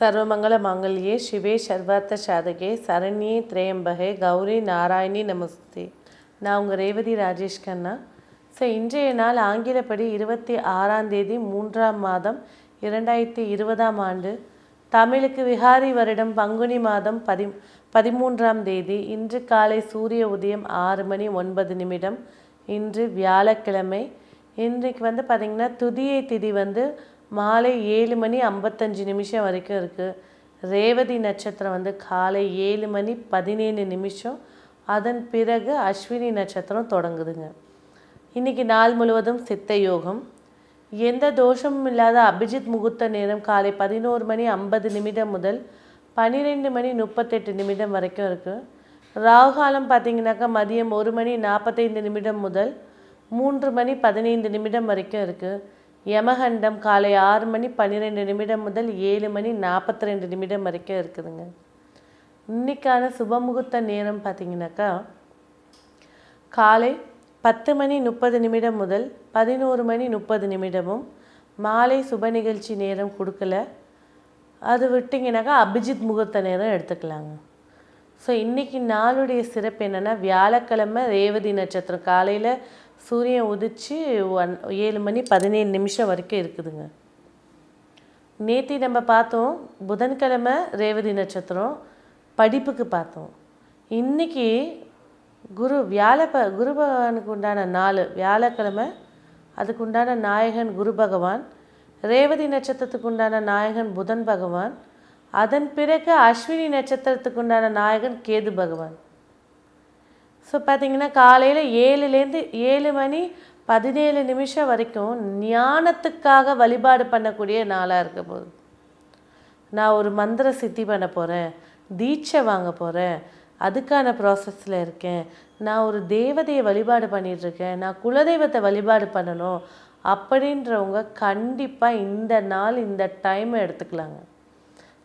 சர்வமங்கள மாங்கல்யே சிவே சர்வார்த்த சாதகே சரண்யே திரையம்பகே கௌரி நாராயணி நமஸ்தே. நான் உங்கள் ரேவதி ராஜேஷ் கண்ணா. இன்றைய நாள் ஆங்கிலப்படி 26ஆம் தேதி 3ஆம் மாதம் 2020ஆம் ஆண்டு. தமிழுக்கு விகாரி வருடம் பங்குனி மாதம் 13ஆம் தேதி. இன்று காலை சூரிய உதயம் 6:09. இன்று வியாழக்கிழமை. இன்றைக்கு பார்த்திங்கன்னா துதியை திதி மாலை 7:55 வரைக்கும் இருக்குது. ரேவதி நட்சத்திரம் காலை 7:17. அதன் பிறகு அஸ்வினி நட்சத்திரம் தொடங்குதுங்க. இன்றைக்கி நாள் முழுவதும் சித்த யோகம். எந்த தோஷமும் இல்லாத அபிஜித் முகூர்த்த நேரம் காலை 11:50 முதல் 12:38 வரைக்கும் இருக்குது. ராகுகாலம் பார்த்திங்கனாக்கா மதியம் 1:45 முதல் 3:15 வரைக்கும் இருக்குது. யமகண்டம் காலை 6:12 முதல் 7:42 வரைக்கும் இருக்குதுங்க. இன்றைக்கான சுபமுகூர்த்த நேரம் பார்த்திங்கனாக்கா காலை 10:30 முதல் 11:30. மாலை சுப நிகழ்ச்சி நேரம் கொடுக்கல. அது விட்டிங்கனாக்கா அபிஜித் முகூர்த்த நேரம் எடுத்துக்கலாங்க. இன்றைக்கி நாளுடைய சிறப்பு என்னென்னா, வியாழக்கிழமை ரேவதி நட்சத்திரம் காலையில் சூரியன் உதிச்சு 7:17 வரைக்கும் இருக்குதுங்க. நேற்று நம்ம பார்த்தோம் புதன்கிழமை ரேவதி நட்சத்திரம் படிப்புக்கு பார்த்தோம். இன்றைக்கி குரு பகவானுக்கு உண்டான நாள் வியாழக்கிழமை. அதுக்கு உண்டான நாயகன் குரு பகவான். ரேவதி நட்சத்திரத்துக்கு உண்டான நாயகன் புதன் பகவான். அதன் பிறகு அஸ்வினி நட்சத்திரத்துக்கு உண்டான நாயகன் கேது பகவான். பார்த்திங்கன்னா காலையில் 7லேருந்து 7:17 வரைக்கும் ஞானத்துக்காக வழிபாடு பண்ணக்கூடிய நாளாக இருக்க போகுது. நான் ஒரு மந்திர சித்தி பண்ண போகிறேன், தீட்சை வாங்க போகிறேன், அதுக்கான ப்ராசஸில் இருக்கேன், நான் ஒரு தேவதையை வழிபாடு பண்ணிகிட்ருக்கேன், நான் குலதெய்வத்தை வழிபாடு பண்ணணும் அப்படின்றவங்க கண்டிப்பாக இந்த நாள் இந்த டைமை எடுத்துக்கலாங்க.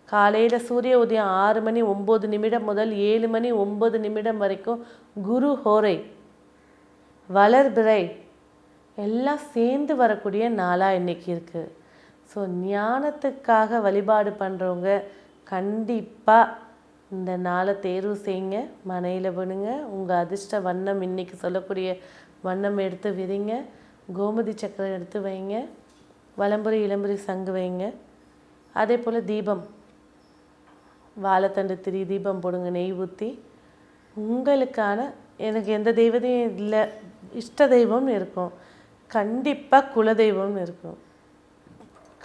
காலையில் சூரிய உதயம் 6:09 முதல் 7:09 வரைக்கும் குரு ஹோரை வளர்பிறை எல்லாம் சேர்ந்து வரக்கூடிய நாளாக இன்றைக்கி இருக்குது. ஞானத்துக்காக வழிபாடு பண்ணுறவங்க கண்டிப்பாக இந்த நாளை தேர்வு செய்யுங்க, மனையில் விடுங்க. உங்கள் அதிர்ஷ்ட வண்ணம் இன்றைக்கி சொல்லக்கூடிய வண்ணம் எடுத்து விதிங்க. கோமதி சக்கரம் எடுத்து வைங்க. வலம்புரி இளம்புரி சங்கு வைங்க. அதே போல் தீபம் வாழைத்தண்டு 3 தீபம் போடுங்க, நெய் ஊற்றி. உங்களுக்கான எனக்கு எந்த தெய்வத்தையும் இல்லை, இஷ்ட தெய்வம்னு இருக்கும், கண்டிப்பாக குலதெய்வம்னு இருக்கும்.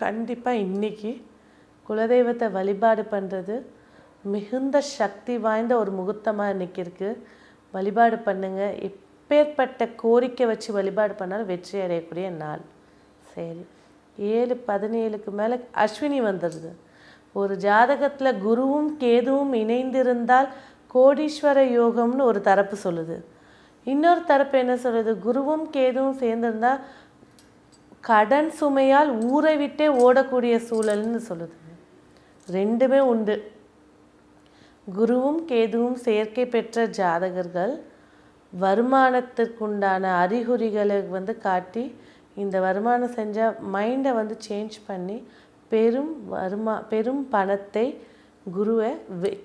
கண்டிப்பாக இன்றைக்கி குலதெய்வத்தை வழிபாடு பண்ணுறது மிகுந்த சக்தி வாய்ந்த ஒரு முகூர்த்தமாக இன்றைக்கி இருக்குது. வழிபாடு பண்ணுங்கள். எப்பேற்பட்ட கோரிக்கை வச்சு வழிபாடு பண்ணாலும் வெற்றி அடையக்கூடிய நாள். சரி, 7:17 மேலே அஸ்வினி வந்துடுது. ஒரு ஜாதகத்தில் குருவும் கேதுவும் இணைந்திருந்தால் கோடீஸ்வர யோகம்னு ஒரு தரப்பு சொல்லுது. இன்னொரு தரப்பு என்ன சொல்லுது? குருவும் கேதுவும் சேர்ந்திருந்தால் கடன் சுமையால் ஊரை விட்டே ஓடக்கூடிய சூழல்னு சொல்லுது. ரெண்டுமே உண்டு. குருவும் கேதுவும் சேர்க்கை பெற்ற ஜாதகர்கள் வருமானத்திற்குண்டான அறிகுறிகளை காட்டி இந்த வருமானம் செஞ்சால் மைண்டை சேஞ்ச் பண்ணி பெரும் பணத்தை குருவை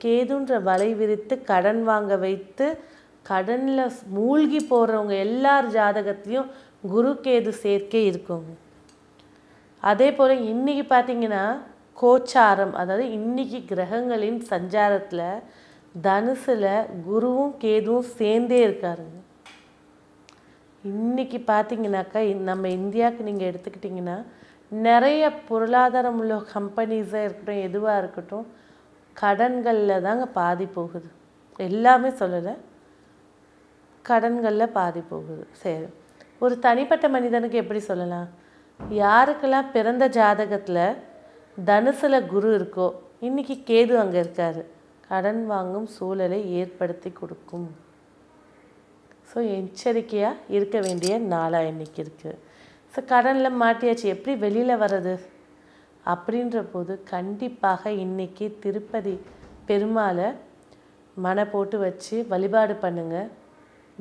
கேதுன்ற வலை விரித்து கடன் வாங்க வைத்து கடனில் மூழ்கி போகிறவங்க எல்லார் ஜாதகத்துலேயும் குரு கேது சேர்க்கை இருக்குங்க. அதே போல் இன்றைக்கி பார்த்திங்கன்னா கோச்சாரம், அதாவது இன்றைக்கி கிரகங்களின் சஞ்சாரத்தில் தனுசில் குருவும் கேதுவும் சேர்ந்தே இருக்காருங்க. இன்றைக்கி பார்த்திங்கனாக்கா நம்ம இந்தியாவுக்கு நீங்கள் எடுத்துக்கிட்டிங்கன்னா நிறைய பொருளாதாரம் உள்ள கம்பெனிஸாக இருக்கட்டும், எதுவாக இருக்கட்டும், கடன்களில் தாங்க பாதி போகுது. எல்லாமே சொல்லலை, கடன்களில் பாதி போகுது. சரி, ஒரு தனிப்பட்ட மனிதனுக்கு எப்படி சொல்லலாம்? யாருக்கெல்லாம் பிறந்த ஜாதகத்தில் தனுசில் குரு இருக்கோ, இன்றைக்கி கேது அங்கே இருக்கார், கடன் வாங்கும் சூழலை ஏற்படுத்தி கொடுக்கும். எச்சரிக்கையாக இருக்க வேண்டிய நாளாக இன்றைக்கி இருக்குது. கடனில் மாட்டியாச்சு, எப்படி வெளியில் வர்றது அப்படின்ற போது கண்டிப்பாக இன்றைக்கி திருப்பதி பெருமாளை மனை போட்டு வச்சு வழிபாடு பண்ணுங்கள்.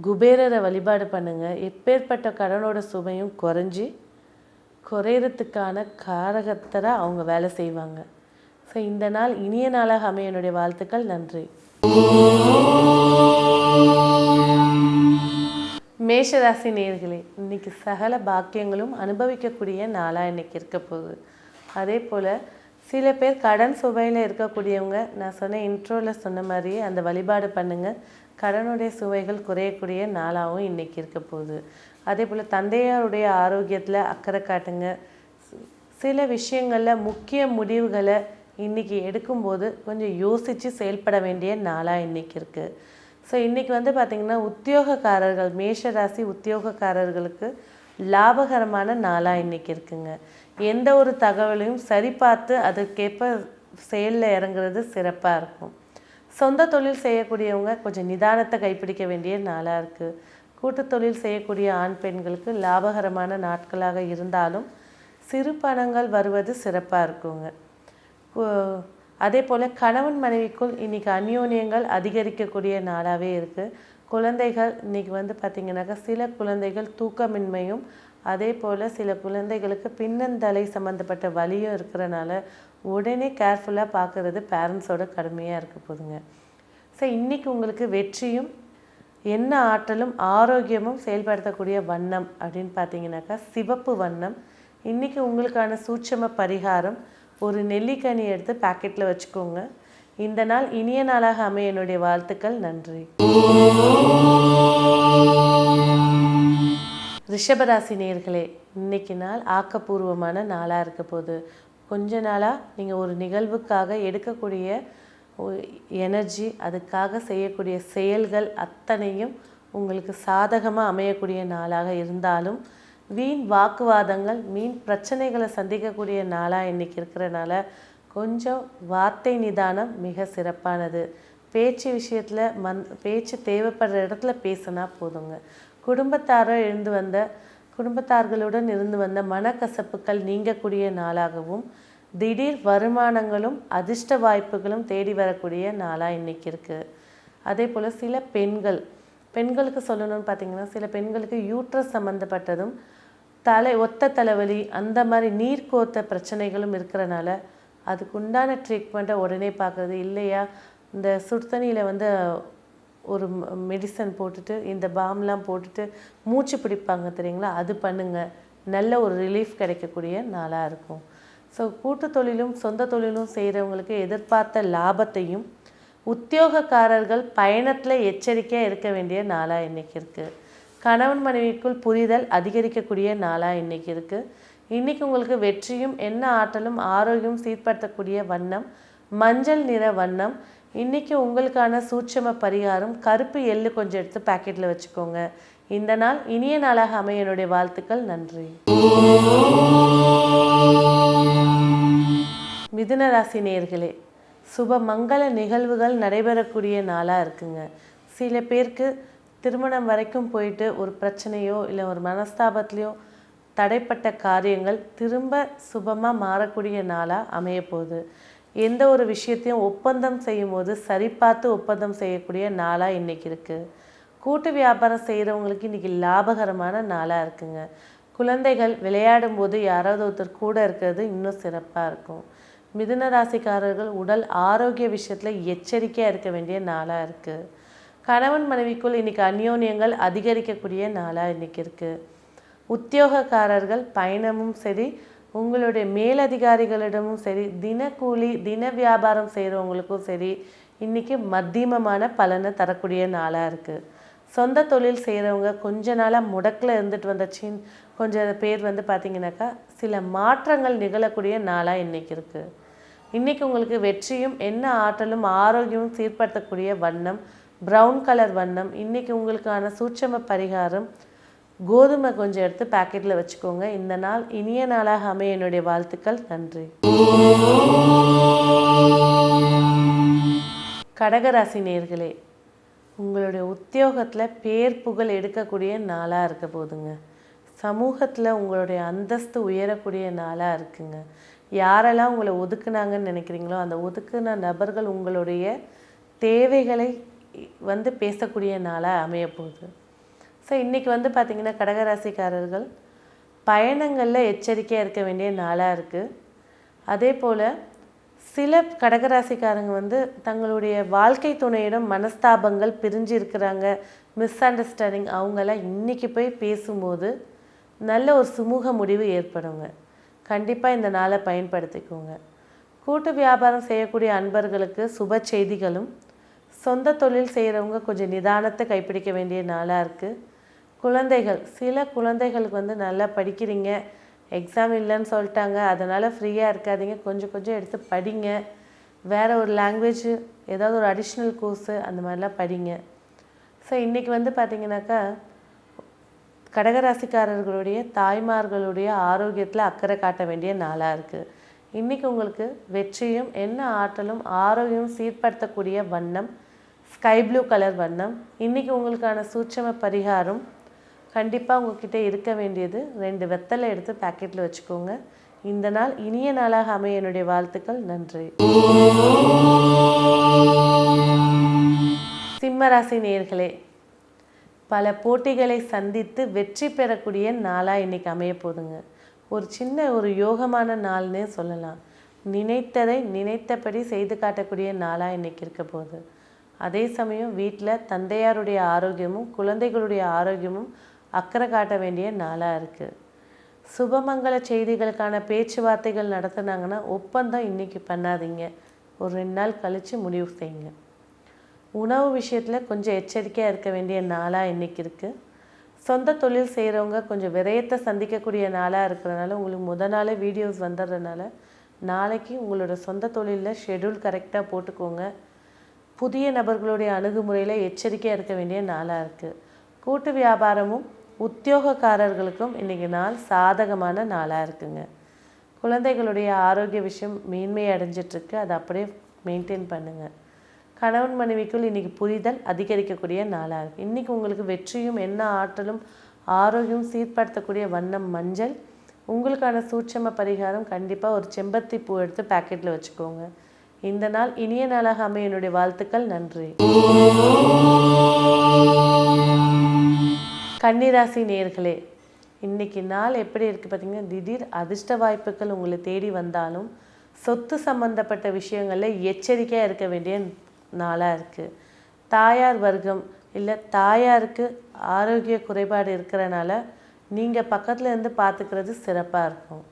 குபேரரை வழிபாடு பண்ணுங்கள். எப்பேற்பட்ட கடனோட சுமையும் குறையிறதுக்கான காரகத்தராக அவங்க வேலை செய்வாங்க. ஸோ இந்த நாள் இனிய நாளாக அமைய என்னுடைய வாழ்த்துக்கள். நன்றி. மேஷராசி நேயர்களே, இன்னைக்கு சகல பாக்கியங்களும் அனுபவிக்கக்கூடிய நாளாக இன்னைக்கு இருக்க போகுது. அதே போல் சில பேர் கடன் சுவையில் இருக்கக்கூடியவங்க, நான் சொன்ன இன்ட்ரோவில் சொன்ன மாதிரியே அந்த வழிபாடு பண்ணுங்கள். கடனுடைய சுவைகள் குறையக்கூடிய நாளாகவும் இன்றைக்கி இருக்க போகுது. அதே போல் தந்தையாருடைய ஆரோக்கியத்தில் அக்கறை காட்டுங்க. சில விஷயங்களில் முக்கிய முடிவுகளை இன்றைக்கி எடுக்கும்போது கொஞ்சம் யோசித்து செயல்பட வேண்டிய நாளாக இன்றைக்கி இருக்குது. ஸோ இன்றைக்கி பார்த்திங்கன்னா உத்தியோகக்காரர்கள், மேஷராசி உத்தியோகக்காரர்களுக்கு லாபகரமான நாளாக இன்றைக்கி இருக்குங்க. எந்த ஒரு தகவலையும் சரி பார்த்து அதற்கேற்ப செயலில் இறங்குறது சிறப்பாக இருக்கும். சொந்த தொழில் செய்யக்கூடியவங்க கொஞ்சம் நிதானத்தை கைப்பிடிக்க வேண்டிய நாளாக இருக்குது. கூட்டு தொழில் செய்யக்கூடிய ஆண் பெண்களுக்கு லாபகரமான நாட்களாக இருந்தாலும் சிறு பணங்கள் வருவது சிறப்பாக இருக்குங்க. அதே போல் கணவன் மனைவிக்குள் இன்றைக்கி அந்யோன்யங்கள் அதிகரிக்கக்கூடிய நாளாகவே இருக்குது. குழந்தைகள் இன்றைக்கி பார்த்திங்கனாக்கா சில குழந்தைகள் தூக்கமின்மையும், அதே போல் சில குழந்தைகளுக்கு பின்னந்தலை சம்மந்தப்பட்ட வலியும் இருக்கிறனால உடனே கேர்ஃபுல்லாக பார்க்குறது பேரண்ட்ஸோட கடமையாக இருக்க போதுங்க. ஸோ இன்றைக்கி உங்களுக்கு வெற்றியும் என்ன ஆற்றலும் ஆரோக்கியமும் செயல்படுத்தக்கூடிய வண்ணம் அப்படின்னு பார்த்தீங்கன்னாக்கா சிவப்பு வண்ணம். இன்றைக்கி உங்களுக்கான சூட்சம பரிகாரம், ஒரு நெல்லிக்கனி எடுத்து பாக்கெட்டில் வச்சுக்கோங்க. இந்த நாள் இனிய நாளாக அமைய என்னுடைய வாழ்த்துக்கள். நன்றி. ரிஷபராசி நேயர்களே, இன்றைக்கி நாள் ஆக்கப்பூர்வமான நாளாக இருக்க போகுது. கொஞ்ச நாளாக நீங்கள் ஒரு நிகழ்வுக்காக எடுக்கக்கூடிய எனர்ஜி, அதுக்காக செய்யக்கூடிய செயல்கள் அத்தனையும் உங்களுக்கு சாதகமாக அமையக்கூடிய நாளாக இருந்தாலும் வீண் வாக்குவாதங்கள், மீன் பிரச்சனைகளை சந்திக்கக்கூடிய நாளாக இன்றைக்கி இருக்கிறனால கொஞ்சம் வார்த்தை நிதானம் மிக சிறப்பானது. பேச்சு விஷயத்தில் பேச்சு தேவைப்படுற இடத்துல பேசினா போதுங்க. குடும்பத்தார்களுடன் இருந்து வந்த மனக்கசப்புகள் நீங்கக்கூடிய நாளாகவும் திடீர் வருமானங்களும் அதிர்ஷ்ட வாய்ப்புகளும் தேடி வரக்கூடிய நாளாக இன்றைக்கி இருக்குது. அதே போல் சில பெண்களுக்கு சொல்லணும்னு பார்த்திங்கன்னா, சில பெண்களுக்கு யூட்ரஸ் சம்மந்தப்பட்டதும் ஒத்த தலைவலி அந்த மாதிரி நீர் கோர்த்த பிரச்சனைகளும் இருக்கிறனால அதுக்குண்டான ட்ரீட்மெண்ட்டை உடனே பார்க்குறது இல்லையா, இந்த சுடுதண்ணியில் ஒரு மெடிசன் போட்டுட்டு இந்த பாம்லாம் போட்டுட்டு மூச்சு பிடிப்பாங்க தெரியுங்களா, அது பண்ணுங்கள். நல்ல ஒரு ரிலீஃப் கிடைக்கக்கூடிய நாளாக இருக்கும். ஸோ கூட்டு தொழிலும் சொந்த தொழிலும் செய்கிறவங்களுக்கு எதிர்பார்த்த லாபத்தையும், உத்தியோகக்காரர்கள் பயணத்தில் எச்சரிக்கையாக இருக்க வேண்டிய நாளாக இன்றைக்கி இருக்குது. கணவன் மனைவிக்குள் புரிதல் அதிகரிக்கக்கூடிய நாளாக இன்றைக்கி இருக்குது. இன்றைக்கி உங்களுக்கு வெற்றியும் என்ன ஆற்றலும் ஆரோக்கியம் சீர்படுத்தக்கூடிய வண்ணம் மஞ்சள் நிற வண்ணம். இன்றைக்கி உங்களுக்கான சூட்சம பரிகாரம், கருப்பு எள்ளு கொஞ்சம் எடுத்து பாக்கெட்டில் வச்சுக்கோங்க. இந்த நாள் இனிய நாளாக அமைய என்னுடைய வாழ்த்துக்கள். நன்றி. மிதுன ராசி நேயர்களே, சுப மங்கள நிகழ்வுகள் நடைபெறக்கூடிய நாளாக இருக்குங்க. சில பேருக்கு திருமணம் வரைக்கும் போயிட்டு ஒரு பிரச்சனையோ இல்லை ஒரு மனஸ்தாபத்துலேயோ தடைப்பட்ட காரியங்கள் திரும்ப சுபமாக மாறக்கூடிய நாளாக அமையப்போகுது. எந்த ஒரு விஷயத்தையும் ஒப்பந்தம் செய்யும் போது சரி பார்த்து ஒப்பந்தம் செய்யக்கூடிய நாளாக இன்றைக்கி இருக்குது. கூட்டு வியாபாரம் செய்கிறவங்களுக்கு இன்றைக்கி லாபகரமான நாளாக இருக்குங்க. குழந்தைகள் விளையாடும் போது யாராவது ஒருத்தர் கூட இருக்கிறது இன்னும் சிறப்பாக இருக்கும். மிதுன ராசிக்காரர்கள் உடல் ஆரோக்கிய விஷயத்தில் எச்சரிக்கையாக இருக்க வேண்டிய நாளாக இருக்குது. கணவன் மனைவிக்குள் இன்றைக்கி அந்யோன்யங்கள் அதிகரிக்கக்கூடிய நாளாக இன்றைக்கி இருக்குது. உத்தியோகக்காரர்கள் பயணமும் சரி, உங்களுடைய மேலதிகாரிகளிடமும் சரி, தினக்கூலி தின வியாபாரம் செய்கிறவங்களுக்கும் சரி இன்றைக்கி மத்தியமமான பலனை தரக்கூடிய நாளாக இருக்குது. சொந்த தொழில் செய்கிறவங்க கொஞ்ச நாளாக முடக்கில் இருந்துட்டு வந்த கொஞ்சம் பேர் பார்த்திங்கனாக்கா சில மாற்றங்கள் நிகழக்கூடிய நாளாக இன்றைக்கி இருக்குது. இன்றைக்கி உங்களுக்கு வெற்றியும் என்ன ஆற்றலும் ஆரோக்கியமும் சீர்படுத்தக்கூடிய வண்ணம் ப்ரௌன் கலர் வண்ணம். இன்றைக்கி உங்களுக்கான சூட்சம பரிகாரம், கோதுமை கொஞ்சம் எடுத்து பாக்கெட்டில் வச்சுக்கோங்க. இந்த நாள் இனிய நாளாக அமைய என்னுடைய வாழ்த்துக்கள். நன்றி. கடகராசி நேயர்களே, உங்களுடைய உத்தியோகத்தில் பேர் புகழ் எடுக்கக்கூடிய நாளாக இருக்க போதுங்க. சமூகத்தில் உங்களுடைய அந்தஸ்து உயரக்கூடிய நாளாக இருக்குங்க. யாரெல்லாம் உங்களை ஒதுக்குனாங்கன்னு நினைக்கிறீங்களோ அந்த ஒதுக்குன நபர்கள் உங்களுடைய தேவைகளை பேசக்கூடிய நாளாக அமைய போகுது. ஸோ இன்றைக்கி வந்து பார்த்திங்கன்னா கடகராசிக்காரர்கள் பயணங்களில் எச்சரிக்கையாக இருக்க வேண்டிய நாளாக இருக்குது. அதே போல் சில கடகராசிக்காரங்க வந்து தங்களுடைய வாழ்க்கை துணையிடம் மனஸ்தாபங்கள் பிரிஞ்சு இருக்கிறாங்க, மிஸ் அண்டர்ஸ்டாண்டிங், அவங்கெல்லாம் இன்றைக்கி போய் பேசும்போது நல்ல ஒரு சுமூக முடிவு ஏற்படுங்க. கண்டிப்பாக இந்த நாளை பயன்படுத்திக்கோங்க. கூட்டு வியாபாரம் செய்யக்கூடிய அன்பர்களுக்கு சுப செய்திகளும், சொந்த தொழில் செய்கிறவங்க கொஞ்சம் நிதானத்தை கைப்பிடிக்க வேண்டிய நாளாக இருக்குது. குழந்தைகள், சில குழந்தைகளுக்கு வந்து நல்லா படிக்கிறீங்க, எக்ஸாம் இல்லைன்னு சொல்லிட்டாங்க, அதனால் ஃப்ரீயாக இருக்காதீங்க, கொஞ்சம் கொஞ்சம் எடுத்து படிங்க. வேறு ஒரு லாங்குவேஜ், ஏதாவது ஒரு அடிஷ்னல் கோர்ஸு அந்த மாதிரிலாம் படிங்க. ஸோ இன்றைக்கி வந்து பார்த்திங்கனாக்கா கடகராசிக்காரர்களுடைய தாய்மார்களுடைய ஆரோக்கியத்தில் அக்கறை காட்ட வேண்டிய நாளாக இருக்குது. இன்றைக்கி உங்களுக்கு வெற்றியும் என்ன ஆற்றலும் ஆரோக்கியம் சீர்படுத்தக்கூடிய வண்ணம் ஸ்கை ப்ளூ கலர் வண்ணம். இன்றைக்கி உங்களுக்கான சூட்சம பரிகாரம், கண்டிப்பாக உங்கள்கிட்ட இருக்க வேண்டியது 2 வெத்தலை எடுத்து பேக்கெட்டில் வச்சுக்கோங்க. இந்த நாள் இனிய நாளாக அமைய என்னுடைய வாழ்த்துக்கள். நன்றி. சிம்மராசி நேயர்களே, பல போட்டிகளை சந்தித்து வெற்றி பெறக்கூடிய நாளாக இன்றைக்கி அமைய போதுங்க. ஒரு சின்ன ஒரு யோகமான நாள்னே சொல்லலாம். நினைத்ததை நினைத்தபடி செய்து காட்டக்கூடிய நாளாக இன்றைக்கி இருக்க போகுது. அதே சமயம் வீட்டில் தந்தையாருடைய ஆரோக்கியமும் குழந்தைகளுடைய ஆரோக்கியமும் அக்கறை காட்ட வேண்டிய நாளாக இருக்குது. சுபமங்கல செய்திகளுக்கான பேச்சுவார்த்தைகள் நடத்துனாங்கன்னா ஒப்பந்தம் இன்றைக்கி பண்ணாதீங்க, ஒரு 2 நாள் கழித்து முடிவு செய்யுங்க. உணவு விஷயத்தில் கொஞ்சம் எச்சரிக்கையாக இருக்க வேண்டிய நாளாக இன்றைக்கி இருக்குது. சொந்த தொழில் செய்கிறவங்க கொஞ்சம் விரயத்தை சந்திக்கக்கூடிய நாளாக இருக்கிறதுனால உங்களுக்கு முத நாளே வீடியோஸ் வந்துடுறதுனால நாளைக்கு உங்களோட சொந்த தொழிலில் ஷெட்யூல் கரெக்டாக போட்டுக்கோங்க. புதிய நபர்களுடைய அணுகுமுறையில் எச்சரிக்கையாக இருக்க வேண்டிய நாளாக இருக்குது. கூட்டு வியாபாரமும் உத்தியோகக்காரர்களுக்கும் இன்றைக்கி நாள் சாதகமான நாளாக இருக்குங்க. குழந்தைகளுடைய ஆரோக்கிய விஷயம் மேன்மை அடைஞ்சிட்ருக்கு, அதை அப்படியே மெயின்டைன் பண்ணுங்கள். கணவன் மனைவிக்குள் இன்றைக்கி புரிதல் அதிகரிக்கக்கூடிய நாளாக இருக்குது. இன்றைக்கி உங்களுக்கு வெற்றியும் என்ன ஆற்றலும் ஆரோக்கியம் சீர்படுத்தக்கூடிய வண்ணம் மஞ்சள். உங்களுக்கான சூட்சம பரிகாரம், கண்டிப்பாக ஒரு செம்பருத்தி பூ எடுத்து பேக்கெட்டில் வச்சுக்கோங்க. இந்த நாள் இனிய நாளாக அமைய என்னுடைய வாழ்த்துக்கள். நன்றி. கன்னிராசி நேயர்களே, இன்றைக்கி நாள் எப்படி இருக்குது பார்த்திங்கன்னா, திடீர் அதிர்ஷ்ட வாய்ப்புகள் உங்களை தேடி வந்தாலும் சொத்து சம்பந்தப்பட்ட விஷயங்களில் எச்சரிக்கையாக இருக்க வேண்டிய நாளாக இருக்குது. தாயார் வர்க்கம் இல்லை தாயாருக்கு ஆரோக்கிய குறைபாடு இருக்கிறனால நீங்கள் பக்கத்தில் இருந்து பார்த்துக்கிறது சிறப்பாக இருக்கும்.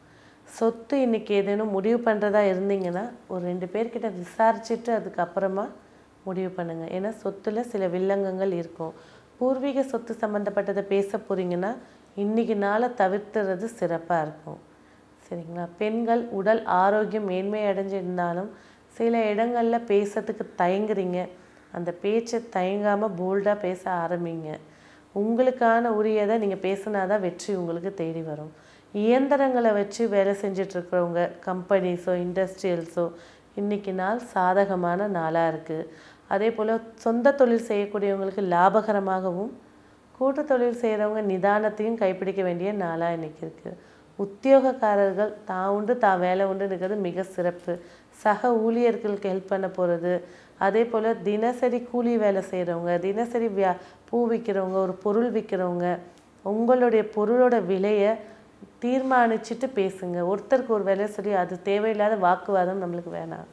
சொத்து இன்றைக்கி ஏதேனும் முடிவு பண்ணுறதா இருந்தீங்கன்னா ஒரு 2 பேர்கிட்ட விசாரிச்சுட்டு அதுக்கப்புறமா முடிவு பண்ணுங்கள். ஏன்னா சொத்தில் சில வில்லங்கங்கள் இருக்கும். பூர்வீக சொத்து சம்மந்தப்பட்டதை பேச போகிறீங்கன்னா இன்றைக்கி நாளை தவிர்த்துறது சிறப்பாக இருக்கும். சரிங்களா? பெண்கள் உடல் ஆரோக்கியம் மேன்மை அடைஞ்சிருந்தாலும் சில இடங்களில் பேசுறதுக்கு தயங்குறீங்க. அந்த பேச்சை தயங்காமல் போல்டாக பேச ஆரம்பிங்க. உங்களுக்கான உரியதை நீங்கள் பேசினாதான் வெற்றி உங்களுக்கு தேடி வரும். இயந்திரங்களை வச்சு வேலை செஞ்சிட்ருக்கிறவங்க, கம்பெனிஸோ இண்டஸ்ட்ரியல்ஸோ இன்றைக்கி நாள் சாதகமான நாளாக இருக்குது. அதே போல் சொந்த தொழில் செய்யக்கூடியவங்களுக்கு லாபகரமாகவும், கூட்டு தொழில் செய்கிறவங்க நிதானத்தையும் கைப்பிடிக்க வேண்டிய நாளாக இன்றைக்கி இருக்குது. உத்தியோகக்காரர்கள் தான் உண்டு தான் வேலை உண்டு இருக்கிறது மிக சிறப்பு. சக ஊழியர்களுக்கு ஹெல்ப் பண்ண போகிறது, அதே போல் தினசரி கூலி வேலை செய்கிறவங்க, தினசரி பூ விற்கிறவங்க, ஒரு பொருள் விற்கிறவங்க, உங்களுடைய பொருளோட விலையை தீர்மானிச்சுட்டு பேசுங்க. ஒருத்தருக்கு ஒரு விலை சொல்லி அது தேவையில்லாத வாக்குவாதம் நம்மளுக்கு வேணாம்.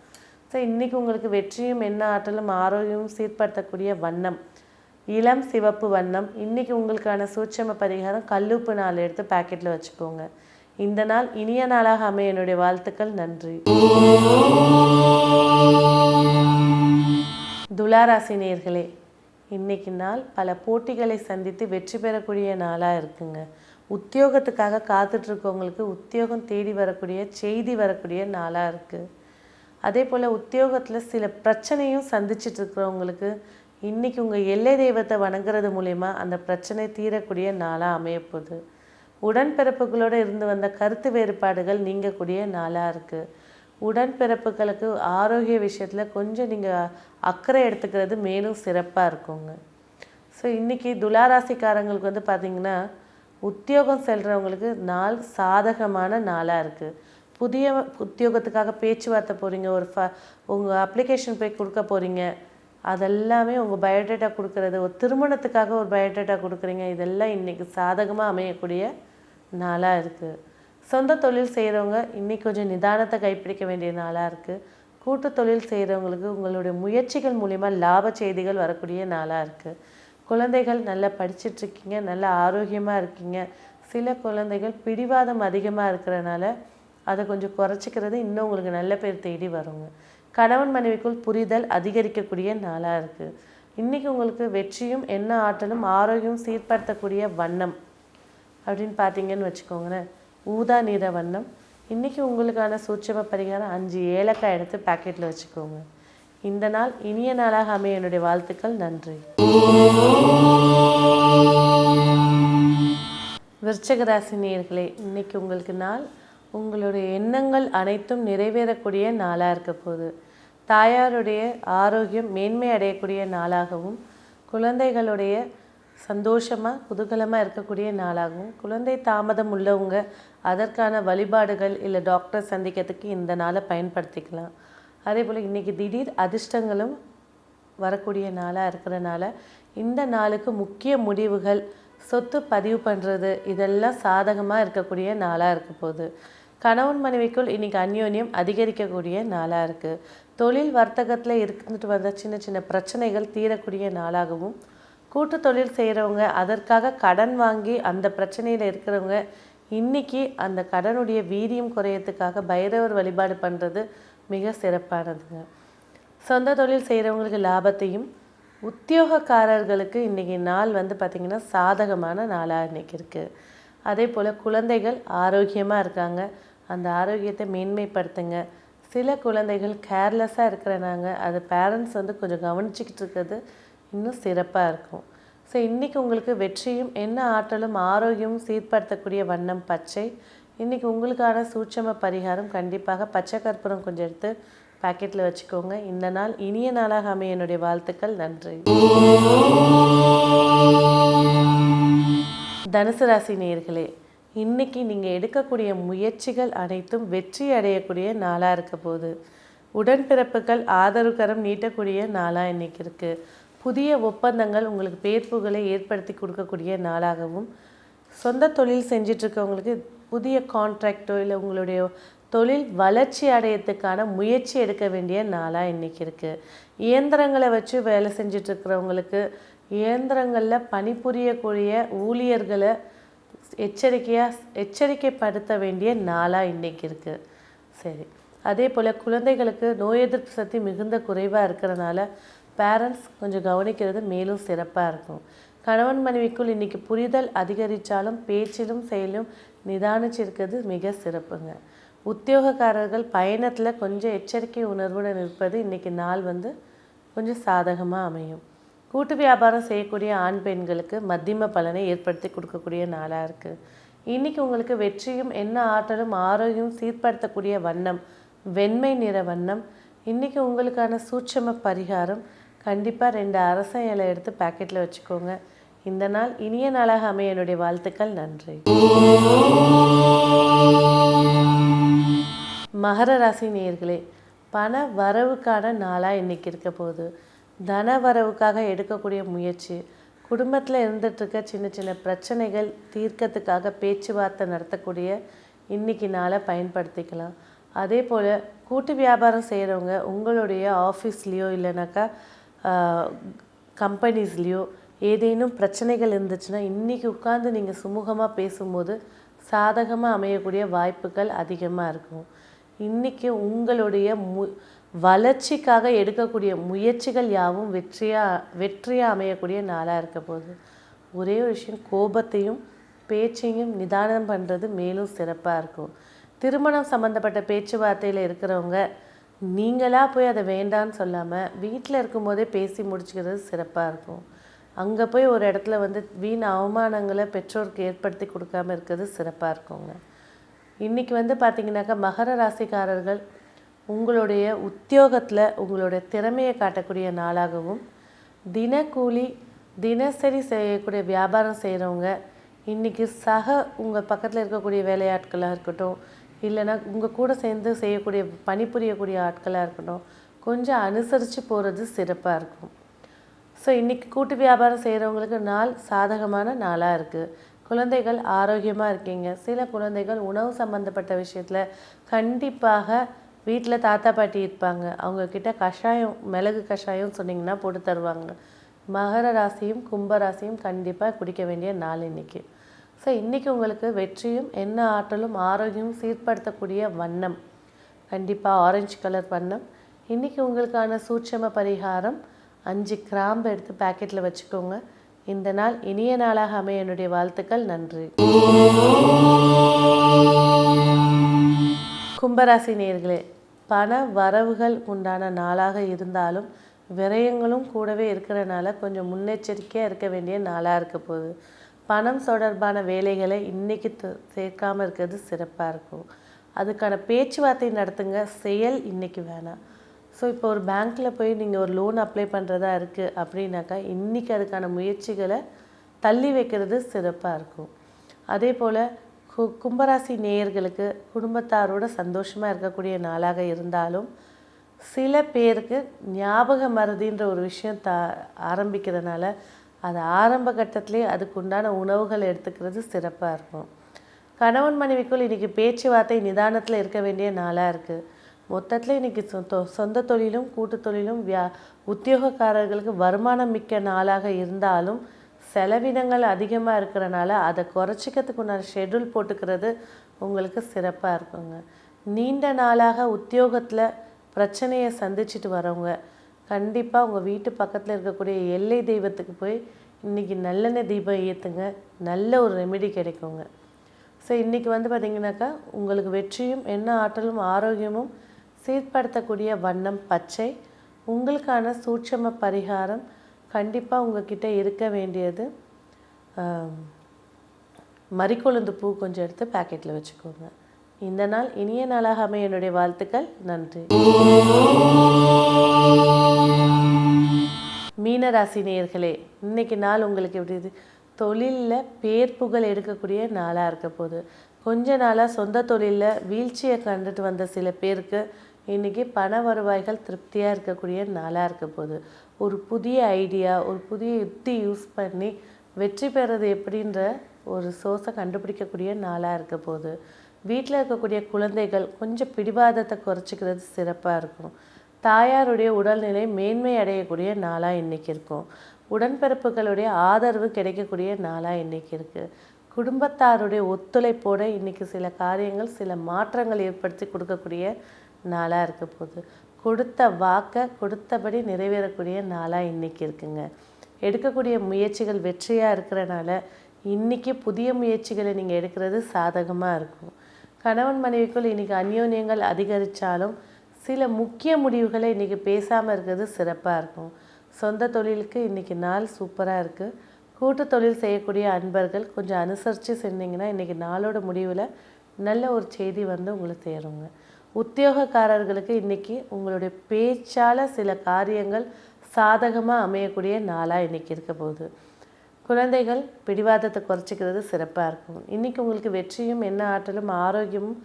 ஸோ இன்றைக்கி உங்களுக்கு வெற்றியும் என்ன ஆற்றலும் ஆரோக்கியமும் சீர்படுத்தக்கூடிய வண்ணம் இளம் சிவப்பு வண்ணம். இன்றைக்கி உங்களுக்கான சூட்சம பரிகாரம் கல்லுப்பு 4 எடுத்து பேக்கெட்டில் வச்சுக்கோங்க. இந்த நாள் இனிய நாளாக அமைய என்னுடைய வாழ்த்துக்கள். நன்றி. துளாராசி நேயர்களே, இன்றைக்கி நாள் பல போட்டிகளை சந்தித்து வெற்றி பெறக்கூடிய நாளாக இருக்குங்க. உத்தியோகத்துக்காக காத்துட்ருக்கவங்களுக்கு உத்தியோகம் தேடி வரக்கூடிய செய்தி வரக்கூடிய நாளாக இருக்குது. அதே போல் உத்தியோகத்தில் சில பிரச்சனையும் சந்திச்சிட்ருக்கிறவங்களுக்கு இன்றைக்கி உங்கள் எல்லை தெய்வத்தை வணங்குறது மூலயமா அந்த பிரச்சனை தீரக்கூடிய நாளாக அமையப்போகுது. உடன்பிறப்புகளோடு இருந்து வந்த கருத்து வேறுபாடுகள் நீங்கக்கூடிய நாளாக இருக்குது. உடன்பிறப்புகளுக்கு ஆரோக்கிய விஷயத்தில் கொஞ்சம் நீங்கள் அக்கறை எடுத்துக்கிறது மேலும் சிறப்பாக இருக்குங்க. ஸோ இன்றைக்கி துளாராசிக்காரங்களுக்கு வந்து பார்த்திங்கன்னா, உத்தியோகம் செல்கிறவங்களுக்கு நாள் சாதகமான நாளாக இருக்குது. புதிய உத்தியோகத்துக்காக பேச்சுவார்த்தை போகிறீங்க, உங்கள் அப்ளிகேஷன் போய் கொடுக்க போகிறீங்க, அதெல்லாமே உங்கள் பயோடேட்டா கொடுக்குறது, ஒரு திருமணத்துக்காக ஒரு பயோடேட்டா கொடுக்குறீங்க, இதெல்லாம் இன்றைக்கி சாதகமாக அமையக்கூடிய நாளாக இருக்குது. சொந்த தொழில் செய்கிறவங்க இன்றைக்கி கொஞ்சம் நிதானத்தை கைப்பிடிக்க வேண்டிய நாளாக இருக்குது. கூட்டு தொழில் செய்கிறவங்களுக்கு உங்களுடைய முயற்சிகள் மூலிமா லாப செய்திகள் வரக்கூடிய நாளாக இருக்குது. குழந்தைகள் நல்லா படிச்சிட்ருக்கீங்க, நல்லா ஆரோக்கியமாக இருக்கீங்க. சில குழந்தைகள் பிடிவாதம் அதிகமாக இருக்கிறனால அதை கொஞ்சம் குறைச்சிக்கிறது இன்னும் உங்களுக்கு நல்ல பேர் தேடி வருங்க. கணவன் மனைவிக்குள் புரிதல் அதிகரிக்கக்கூடிய நாளாக இருக்குது. இன்றைக்கி உங்களுக்கு வெற்றியும் எண்ண ஆற்றலும் ஆரோக்கியம் சீர்படுத்தக்கூடிய வண்ணம் அப்படின்னு பார்த்தீங்கன்னு வச்சுக்கோங்களேன், ஊதா நிற வண்ணம். இன்றைக்கி உங்களுக்கான சூட்சம பரிகாரம் 5 ஏலக்காய் எடுத்து பேக்கெட்டில் வச்சுக்கோங்க. இந்த நாள் இனிய நாளாக அமைய என்னுடைய வாழ்த்துக்கள். நன்றி. விருச்சிக ராசி நேயர்களே, இன்றைக்கி உங்களுக்கு நாள் உங்களுடைய எண்ணங்கள் அனைத்தும் நிறைவேறக்கூடிய நாளாக இருக்க போகுது. தாயாருடைய ஆரோக்கியம் மேன்மை அடையக்கூடிய நாளாகவும், குழந்தைகளுடைய சந்தோஷமாக குதூகலமாக இருக்கக்கூடிய நாளாகவும், குழந்தை தாமதம் உள்ளவங்க அதற்கான வழிபாடுகள் இல்லை டாக்டர் சந்திக்கிறதுக்கு இந்த நாளை பயன்படுத்திக்கலாம். அதே போல் இன்றைக்கி திடீர் அதிர்ஷ்டங்களும் வரக்கூடிய நாளாக இருக்கிறனால இந்த நாளுக்கு முக்கிய முடிவுகள், சொத்து பதிவு பண்ணுறது, இதெல்லாம் சாதகமாக இருக்கக்கூடிய நாளாக இருக்க போகுது. கணவன் மனைவிக்குள் இன்றைக்கி அந்யோன்யம் அதிகரிக்கக்கூடிய நாளாக இருக்குது. தொழில் வர்த்தகத்தில் இருந்துட்டு வந்த சின்ன சின்ன பிரச்சனைகள் தீரக்கூடிய நாளாகவும், கூட்டு தொழில் செய்கிறவங்க அதற்காக கடன் வாங்கி அந்த பிரச்சனையில் இருக்கிறவங்க இன்றைக்கி அந்த கடனுடைய வீரியம் குறையத்துக்காக பைரவர் வழிபாடு பண்ணுறது மிக சிறப்பானதுங்க. சொந்த தொழில் செய்கிறவங்களுக்கு லாபத்தையும், உத்தியோகக்காரர்களுக்கு இன்றைக்கி நாள் பார்த்திங்கன்னா சாதகமான நாளாக இன்றைக்கி இருக்குது. அதே போல் குழந்தைகள் ஆரோக்கியமாக இருக்காங்க, அந்த ஆரோக்கியத்தை மேன்மைப்படுத்துங்க. சில குழந்தைகள் கேர்லெஸ்ஸாக இருக்கிறனாங்க, அது பேரண்ட்ஸ் கொஞ்சம் கவனிச்சிக்கிட்டு இருக்கிறது இன்னும் சிறப்பாக இருக்கும். ஸோ இன்றைக்கி உங்களுக்கு வெற்றியும் எண்ண ஆற்றலும் ஆரோக்கியமும் சீர்படுத்தக்கூடிய வண்ணம் பச்சை. இன்றைக்கி உங்களுக்கான சூட்சம பரிகாரம் கண்டிப்பாக பச்சை கற்பூரம் கொஞ்சம் எடுத்து பாக்கெட்டில் வச்சுக்கோங்க. இந்த நாள் இனிய நாளாக அமைய என்னுடைய வாழ்த்துக்கள். நன்றி. தனுசு ராசி நேயர்களே, இன்றைக்கி நீங்கள் எடுக்கக்கூடிய முயற்சிகள் அனைத்தும் வெற்றி அடையக்கூடிய நாளாக இருக்க போகுது. உடன்பிறப்புகள் ஆதரவுக்கரம் நீட்டக்கூடிய நாளாக இன்றைக்கி இருக்குது. புதிய ஒப்பந்தங்கள் உங்களுக்கு பேர்ப்புகளை ஏற்படுத்தி கொடுக்கக்கூடிய நாளாகவும், சொந்த தொழில் செஞ்சிட்ருக்கவங்களுக்கு புதிய கான்ட்ராக்டோ இல்லை உங்களுடைய தொழில் வளர்ச்சி அடையத்துக்கான முயற்சி எடுக்க வேண்டிய நாளாக இன்றைக்கி இருக்குது. இயந்திரங்களை வச்சு வேலை செஞ்சிட்ருக்கிறவங்களுக்கு இயந்திரங்களில் பணிபுரியக்கூடிய ஊழியர்களை எச்சரிக்கைப்படுத்த வேண்டிய நாளாக இன்றைக்கி இருக்குது. சரி, அதே போல் குழந்தைகளுக்கு நோய் எதிர்ப்பு சக்தி மிகுந்த குறைவாக இருக்கிறனால பேரண்ட்ஸ் கொஞ்சம் கவனிக்கிறது மேலும் சிறப்பாக இருக்கும். கணவன் மனைவிக்குள் இன்றைக்கி புரிதல் அதிகரித்தாலும் பேச்சிலும் செயலும் நிதானிச்சிருக்கிறது மிக சிறப்புங்க. உத்தியோகக்காரர்கள் பயணத்தில் கொஞ்சம் எச்சரிக்கை உணர்வுடன் இருப்பது இன்றைக்கி நாள் கொஞ்சம் சாதகமாக அமையும். கூட்டு வியாபாரம் செய்யக்கூடிய ஆண் பெண்களுக்கு மத்தியம பலனை ஏற்படுத்தி கொடுக்கக்கூடிய நாளாக இருக்குது. இன்றைக்கி உங்களுக்கு வெற்றியும் எண்ண ஆற்றலும் ஆரோக்கியம் சீர்படுத்தக்கூடிய வண்ணம் வெண்மை நிற வண்ணம். இன்றைக்கி உங்களுக்கான சூட்சம பரிகாரம் கண்டிப்பாக 2 அரச இலை எடுத்து பேக்கெட்டில் வச்சுக்கோங்க. இந்த நாள் இனிய நாளாக அமைய என்னுடைய வாழ்த்துக்கள். நன்றி. மகர ராசி நேயர்களே, பண வரவுக்கான நாளாக இன்றைக்கி இருக்க போகுது. தன வரவுக்காக எடுக்கக்கூடிய முயற்சி, குடும்பத்தில் இருந்துகிட்ருக்க சின்ன சின்ன பிரச்சனைகள் தீர்க்கத்துக்காக பேச்சுவார்த்தை நடத்தக்கூடிய இன்றைக்கி நாளை பயன்படுத்திக்கலாம். அதே போல் கூட்டு வியாபாரம் செய்கிறவங்க உங்களுடைய ஆஃபீஸ்லேயோ இல்லைனாக்கா கம்பெனிஸ்லேயோ ஏதேனும் பிரச்சனைகள் இருந்துச்சுன்னா இன்றைக்கி உட்காந்து நீங்கள் சுமூகமாக பேசும்போது சாதகமாக அமையக்கூடிய வாய்ப்புகள் அதிகமாக இருக்கும். இன்றைக்கி உங்களுடைய வளர்ச்சிக்காக எடுக்கக்கூடிய முயற்சிகள் யாவும் வெற்றியாக அமையக்கூடிய நாளாக இருக்க போகுது. ஒரே ஒரு விஷயம், கோபத்தையும் பேச்சையும் நிதானம் பண்ணுறது மேலும் சிறப்பாக இருக்கும். திருமணம் சம்மந்தப்பட்ட பேச்சுவார்த்தையில் இருக்கிறவங்க நீங்களாக போய் அதை வேண்டான்னு சொல்லாமல் வீட்டில் இருக்கும்போதே பேசி முடிச்சுக்கிறது சிறப்பாக இருக்கும். அங்கே போய் ஒரு இடத்துல வீண் அவமானங்களை பெற்றோருக்கு ஏற்படுத்தி கொடுக்காமல் இருக்கிறது சிறப்பாக இருக்குங்க. இன்றைக்கி பார்த்திங்கனாக்கா மகர ராசிக்காரர்கள் உங்களுடைய உத்தியோகத்தில் உங்களுடைய திறமையை காட்டக்கூடிய நாளாகவும், தினக்கூலி தினசரி செய்யக்கூடிய வியாபாரம் செய்கிறவங்க இன்றைக்கி உங்கள் பக்கத்தில் இருக்கக்கூடிய வேலையாட்களாக இருக்கட்டும், இல்லைனா உங்கள் கூட சேர்ந்து செய்யக்கூடிய பணிபுரியக்கூடிய ஆட்களாக இருக்கட்டும், கொஞ்சம் அனுசரித்து போகிறது சிறப்பாக இருக்கும். ஸோ இன்றைக்கி கூட்டு வியாபாரம் செய்கிறவங்களுக்கு நாள் சாதகமான நாளாக இருக்குது. குழந்தைகள் ஆரோக்கியமாக இருக்கீங்க. சில குழந்தைகள் உணவு சம்மந்தப்பட்ட விஷயத்தில் கண்டிப்பாக வீட்டில் தாத்தா பாட்டி இருப்பாங்க, அவங்கக்கிட்ட கஷாயம், மிளகு கஷாயம் சொன்னிங்கன்னா போட்டு தருவாங்க. மகர ராசியும் கும்ப ராசியும் கண்டிப்பாக குடிக்க வேண்டிய நாள் இன்றைக்கி. ஸோ இன்றைக்கி உங்களுக்கு வெற்றியும் எண்ண ஆற்றலும் ஆரோக்கியமும் சீர்படுத்தக்கூடிய வண்ணம் கண்டிப்பாக ஆரஞ்சு கலர் வண்ணம். இன்றைக்கி உங்களுக்கான சூட்சம பரிகாரம் 5 கிராம்பு எடுத்து பேக்கெட்டில் வச்சுக்கோங்க. இந்த நாள் இனிய நாளாக அமைய என்னுடைய வாழ்த்துக்கள். நன்றி. கும்பராசி நேயர்களே, பண வரவுகள் உண்டான நாளாக இருந்தாலும் விரயங்களும் கூடவே இருக்கிறனால கொஞ்சம் முன்னெச்சரிக்கையாக இருக்க வேண்டிய நாளாக இருக்க போகுது. பணம் தொடர்பான வேலைகளை இன்றைக்கி சேர்க்காமல் இருக்கிறது சிறப்பாக இருக்கும். அதுக்கான பேச்சுவார்த்தை நடத்துங்க, செயல் இன்றைக்கி வேணாம். ஸோ இப்போ ஒரு பேங்க்கில் போய் நீங்கள் ஒரு லோன் அப்ளை பண்ணுறதா இருக்குது அப்படின்னாக்கா இன்றைக்கி அதுக்கான முயற்சிகளை தள்ளி வைக்கிறது சிறப்பாக இருக்கும். அதே போல் கும்பராசி நேயர்களுக்கு குடும்பத்தாரோட சந்தோஷமாக இருக்கக்கூடிய நாளாக இருந்தாலும் சில பேருக்கு ஞாபக மறதின்ற ஒரு விஷயம் ஆரம்பிக்கிறதுனால அது ஆரம்ப கட்டத்திலே அதுக்குண்டான உணவுகள் எடுத்துக்கிறது சிறப்பாக இருக்கும். கணவன் மனைவிக்குள் இன்றைக்கி பேச்சுவார்த்தை நிதானத்தில் இருக்க வேண்டிய நாளாக இருக்குது. மொத்தத்தில் இன்றைக்கி சொந்த தொழிலும் கூட்டு தொழிலும் உத்தியோகக்காரர்களுக்கு வருமானம் மிக்க நாளாக இருந்தாலும் செலவினங்கள் அதிகமாக இருக்கிறனால அதை குறைச்சிக்கிறதுக்கு உண்டான ஷெட்யூல் போட்டுக்கிறது உங்களுக்கு சிறப்பாக இருக்குங்க. நீண்ட நாளாக உத்தியோகத்தில் பிரச்சனையை சந்திச்சுட்டு வரவங்க கண்டிப்பாக உங்கள் வீட்டு பக்கத்தில் இருக்கக்கூடிய எல்லை தெய்வத்துக்கு போய் இன்றைக்கி நல்லெண்ணெய் தீபம் ஏற்றுங்க, நல்ல ஒரு ரெமெடி கிடைக்குங்க. ஸோ இன்றைக்கி பார்த்திங்கனாக்கா உங்களுக்கு வெற்றியும் எண்ண ஆற்றலும் ஆரோக்கியமும் சீர்படுத்தக்கூடிய வண்ணம் பச்சை. உங்களுக்கான சூட்சம பரிகாரம் கண்டிப்பாக உங்ககிட்ட இருக்க வேண்டியது மறிக்கொழுந்து பூ கொஞ்சம் எடுத்து பேக்கெட்டில் வச்சுக்கோங்க. இந்த நாள் இனிய நாளாக அமைய என்னுடைய வாழ்த்துக்கள். நன்றி. மீனராசி நேயர்களே, இன்றைக்கி நாள் உங்களுக்கு எப்படி இது தொழிலில் பேர் புகழ் எடுக்கக்கூடிய நாளாக இருக்க போகுது. கொஞ்ச நாளாக சொந்த தொழிலில் வீழ்ச்சியை கண்டுட்டு வந்த சில பேருக்கு இன்றைக்கி பண வருவாய்கள் திருப்தியாக இருக்கக்கூடிய நாளாக இருக்க போகுது. ஒரு புதிய ஐடியா, ஒரு புதிய யுக்தி யூஸ் பண்ணி வெற்றி பெறது எப்படின்ற ஒரு சோர்ஸை கண்டுபிடிக்கக்கூடிய நாளாக இருக்க போகுது. வீட்டில் இருக்கக்கூடிய குழந்தைகள் கொஞ்சம் பிடிவாதத்தை குறைச்சிக்கிறது சிறப்பாக இருக்கும். தாயாருடைய உடல்நிலை மேன்மை அடையக்கூடிய நாளாக இன்றைக்கி இருக்கும். உடன்பிறப்புகளுடைய ஆதரவு கிடைக்கக்கூடிய நாளாக இன்றைக்கி இருக்குது. குடும்பத்தாருடைய ஒத்துழைப்போடு இன்றைக்கி சில காரியங்கள் சில மாற்றங்கள் ஏற்படுத்தி கொடுக்கக்கூடிய நாளாக இருக்க போகுது. கொடுத்த வாக்கை கொடுத்தபடி நிறைவேறக்கூடிய நாளாக இன்றைக்கி இருக்குங்க. எடுக்கக்கூடிய முயற்சிகள் வெற்றியாக இருக்கிறனால இன்றைக்கி புதிய முயற்சிகளை நீங்கள் எடுக்கிறது சாதகமாக இருக்கும். கணவன் மனைவிக்குள் இன்றைக்கி அந்யோன்யங்கள் அதிகரித்தாலும் சில முக்கிய முடிவுகளை இன்றைக்கி பேசாமல் இருக்கிறது சிறப்பாக இருக்கும். சொந்த தொழிலுக்கு இன்றைக்கி நாள் சூப்பராக இருக்குது. கூட்டு தொழில் செய்யக்கூடிய அன்பர்கள் கொஞ்சம் அனுசரித்து செஞ்சீங்கன்னா இன்றைக்கி நாளோட முடிவில் நல்ல ஒரு செய்தி உங்களை சேருங்க. உத்தியோகக்காரர்களுக்கு இன்றைக்கி உங்களுடைய பேச்சால் சில காரியங்கள் சாதகமாக அமையக்கூடிய நாளாக இன்றைக்கி இருக்க போகுது. குழந்தைகள் பிடிவாதத்தை குறைச்சிக்கிறது சிறப்பாக இருக்கும். இன்றைக்கி உங்களுக்கு வெற்றியும் எண்ண ஆற்றலும் ஆரோக்கியமும்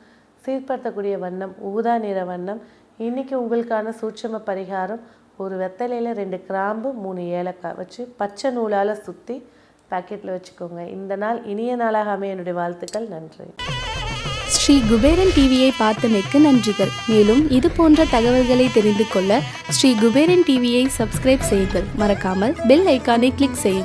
சீர்படுத்தக்கூடிய வண்ணம் ஊதா நிற வண்ணம். இன்றைக்கி உங்களுக்கான சூட்சம பரிகாரம் ஒரு வெத்தலையில் 2 கிராம்பு 3 ஏலக்காய் வச்சு பச்சை நூலால் சுற்றி பேக்கெட்டில் வச்சுக்கோங்க. இந்த நாள் இனிய நாளாக அமைய என்னுடைய வாழ்த்துக்கள். நன்றி. ஸ்ரீ குபேரன் டிவியை பார்த்தமைக்கு நன்றிகள். மேலும் இது போன்ற தகவல்களை தெரிந்து கொள்ள ஸ்ரீ குபேரன் டிவியை சப்ஸ்கிரைப் செய்யுங்கள். மறக்காமல் பெல் ஐக்கானை கிளிக் செய்யுங்கள்.